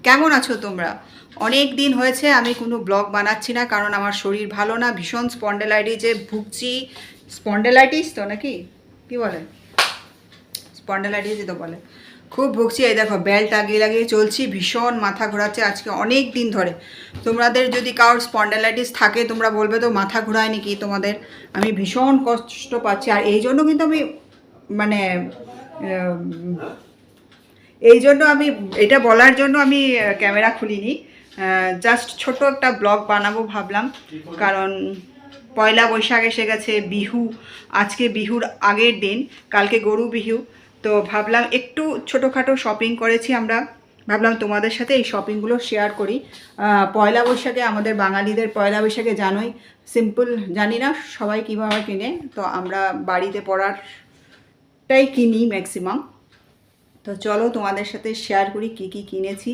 কেমন আছো তোমরা? অনেক দিন হয়েছে আমি কোনো ব্লগ বানাচ্ছি না, কারণ আমার শরীর ভালো না, ভীষণ স্পন্ডেলাইটিসে ভুগছি। স্পন্ডেলাইটিস তো নাকি কি বলে? স্পন্ডেলাইটিসই তো বলে। খুব ভুগছি, এই দেখো বেল্ট লাগিয়ে লাগিয়ে চলছি, ভীষণ মাথা ঘোরাচ্ছে আজকে অনেক দিন ধরে। তোমাদের যদি কারোর স্পন্ডেলাইটিস থাকে তোমরা বলবে তো মাথা ঘোরায় নাকি তোমাদের। আমি ভীষণ কষ্ট পাচ্ছি, আর এই জন্য কিন্তু আমি মানে এই জন্য আমি এটা বলার জন্য আমি ক্যামেরা খুলিনি, জাস্ট ছোট একটা ব্লগ বানাবো ভাবলাম। কারণ পয়লা বৈশাখ এসে গেছে, বিহু, আজকে বিহুর আগের দিন, কালকে গরু বিহু। তো ভাবলাম একটু ছোটোখাটো শপিং করেছি আমরা, ভাবলাম তোমাদের সাথে এই শপিংগুলো শেয়ার করি। পয়লা বৈশাখে আমাদের বাঙালিদের পয়লা বৈশাখে জানোই সিম্পল, জানি না সবাই কীভাবে কিনে, তো আমরা বাড়িতে পড়ারটাই কিনি ম্যাক্সিমাম। তো চলো তোমাদের সাথে শেয়ার করি কি কি কিনেছি।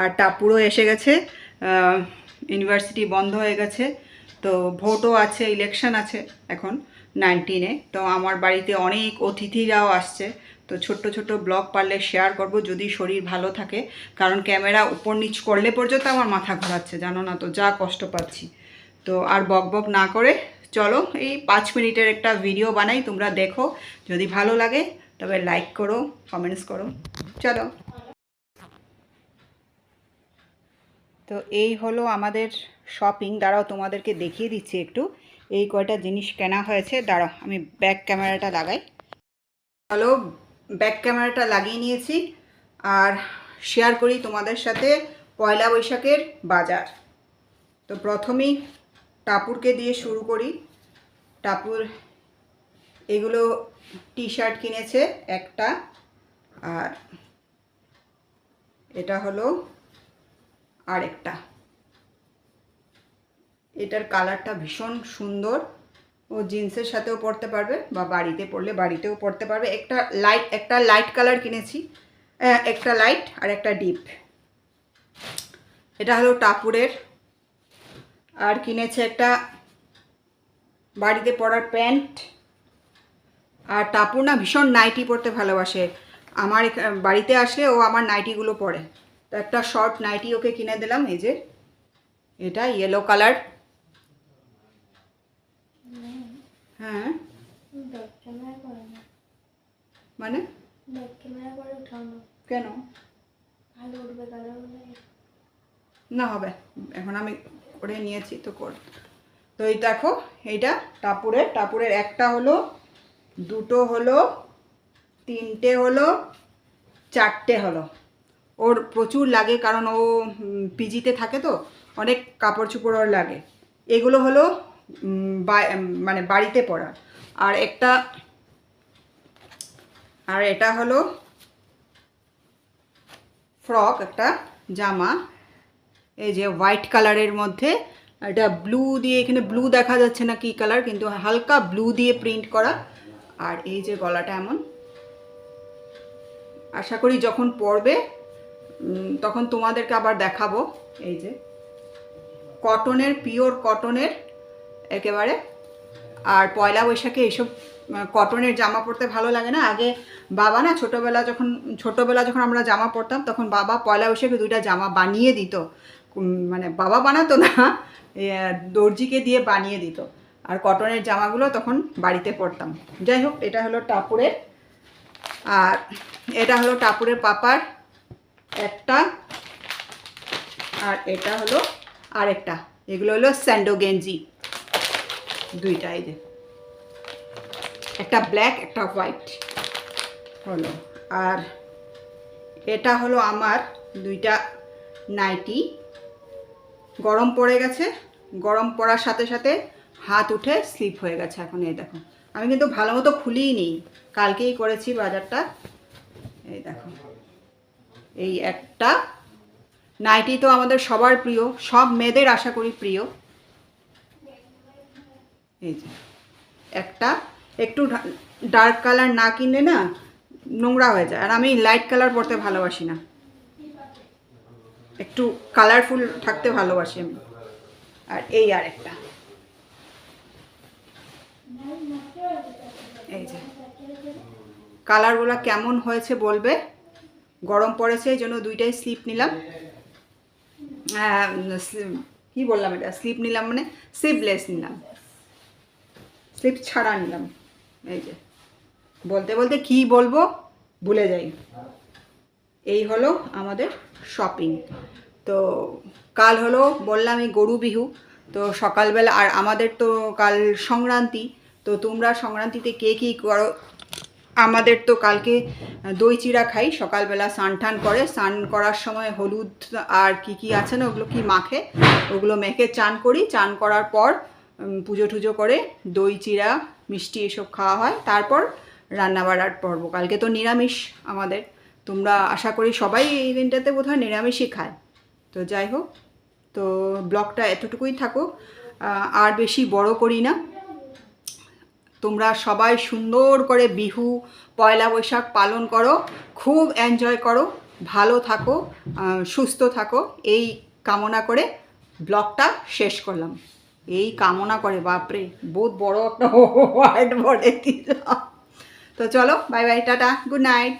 আর টাপুরও এসে গেছে, ইউনিভার্সিটি বন্ধ হয়ে গেছে, তো ভোটও আছে, ইলেকশন আছে এখন 19-এ। তো আমার বাড়িতে অনেক অতিথিরাও আসছে, তো ছোট্ট ছোট্ট ব্লগ পারলে শেয়ার করব যদি শরীর ভালো থাকে, কারণ ক্যামেরা উপর নিচ করলে পর্যন্ত আমার মাথা ঘোরাচ্ছে, জানো না তো যা কষ্ট পাচ্ছি। তো আর বক বক না করে চলো এই 5 মিনিটের একটা ভিডিও বানাই, তোমরা দেখো, যদি ভালো লাগে তবে লাইক করো, কমেন্টস করো। চলো। তো এই হলো আমাদের শপিং, দাঁড়াও তোমাদেরকে দেখিয়ে দিচ্ছি একটু এই কয়টা জিনিস কেনা হয়েছে। দাঁড়াও আমি ব্যাক ক্যামেরাটা লাগাই। চলো ব্যাক ক্যামেরাটা লাগিয়ে নিয়েছি, আর শেয়ার করি তোমাদের সাথে পয়লা বৈশাখের বাজার। তো প্রথমেই টাপুরকে দিয়ে শুরু করি। টাপুর এগুলো টি শার্ট কিনেছে একটা, আর এটা হলো আরেকটা। এটার কালারটা ভীষণ সুন্দর, ও জিন্সের সাথেও পরতে পারবে বা বাড়িতে পরলে বাড়িতেও পরতে পারবে। একটা লাইট কালার কিনেছি, একটা লাইট আর একটা ডিপ। এটা হলো টাপুরের। আর কিনেছে একটা বাড়িতে পরার প্যান্ট। আর টাপুর না ভীষণ নাইটি পরতে ভালোবাসে, আমার বাড়িতে আসলে ও আমার নাইটিগুলো পরে, তো একটা শর্ট নাইটি ওকে কিনে দিলাম। এই যে এটা ইয়েলো কালার। হ্যাঁ মানে কেন না হবে, এখন আমি করে নিয়েছি তো কর। তো এই দেখো এইটা টাপুরের একটা হলো, দুটো হলো, তিনটে হলো, চারটে হলো। ওর প্রচুর লাগে, কারণ ও পিজিতে থাকে তো অনেক কাপড় চোপড় ওর লাগে। এগুলো হলো মানে বাড়িতে পরা। আর এটা হলো ফ্রক, একটা জামা, এই যে হোয়াইট কালারের মধ্যে, এটা ব্লু দিয়ে, এখানে ব্লু দেখা যাচ্ছে না কি কালার, কিন্তু হালকা ব্লু দিয়ে প্রিন্ট করা। আর এই যে গলাটা এমন, আশা করি যখন পরবে তখন তোমাদেরকে আবার দেখাবো। এই যে কটনের, পিওর কটনের একেবারে। আর পয়লা বৈশাখে এইসব কটনের জামা পরতে ভালো লাগে না? আগে বাবা না ছোটোবেলা যখন আমরা জামা পরতাম, তখন বাবা পয়লা বৈশাখে 2টা জামা বানিয়ে দিত, মানে বাবা বানাতো না, দর্জিকে দিয়ে বানিয়ে দিত, আর কটনের জামাগুলো তখন বাড়িতে পরতাম। যাই হোক, এটা হলো টাপুরের। আর এটা হলো টাপুরের পাপার একটা, আর এটা হলো আরেকটা। এগুলো হলো স্যান্ডো গেঞ্জি, দুইটা। এই যে একটা ব্ল্যাক একটা হোয়াইট হলো। আর এটা হলো আমার 2টা নাইটি। গরম পড়ে গেছে, গরম পড়ার সাথে সাথে হাত উঠে স্লিপ হয়ে গেছে এখন। এই দেখো আমি কিন্তু ভালো মতো খুলিই নিই, কালকেই করেছি বাজারটা। এই দেখো এই একটা নাইটি তো আমাদের সবার প্রিয়, সব মেয়েদের আশা করি প্রিয়। এই যে একটা, একটু ডার্ক কালার না কিনলে না নোংরা হয়ে যায়, আর আমি লাইট কালার পরতে ভালোবাসি না, একটু কালারফুল থাকতে ভালোবাসি আমি। আর এই আরেকটা, এই যে কালারগুলো কেমন হয়েছে বলবে। গরম পড়েছে এই জন্য 2টাই স্লিপ নিলাম। কী বললাম, এটা স্লিপ নিলাম মানে স্লিপলেস নিলাম, স্লিপ ছাড়া নিলাম। এই যে বলতে বলতে কী বলবো ভুলে যাই। এই হলো আমাদের শপিং। তো কাল হলো বললাম এই গরু বিহু, তো সকালবেলা আর আমাদের তো কাল সংক্রান্তি। তো তোমরা সংক্রান্তিতে কে কী করো? আমাদের তো কালকে দই চিড়া খাই সকালবেলা, স্নান টান করে, স্নান করার সময় হলুদ আর কি কি আছে না ওগুলো কি মাখে, ওগুলো মেখে চান করি, চান করার পর পুজো টুজো করে দই চিড়া মিষ্টি এসব খাওয়া হয়, তারপর রান্নাবাড়ার পর্ব। কালকে তো নিরামিষ আমাদের, তোমরা আশা করি সবাই এই দিনটাতে বোধহয় নিরামিষই খায়। তো যাই হোক, তো ব্লগটা এতটুকুই থাকুক, আর বেশি বড় করি না। তোমরা সবাই সুন্দর করে বিহু পয়লা বৈশাখ পালন করো, খুব এনজয় করো, ভালো থাকো, সুস্থ থাকো, এই কামনা করে ব্লগটা শেষ করলাম। এই কামনা করে, বাপরে বহুত বড় একটা হোয়াইট বোর্ডে দিলাম। তো চলো, bye bye, tata, good night.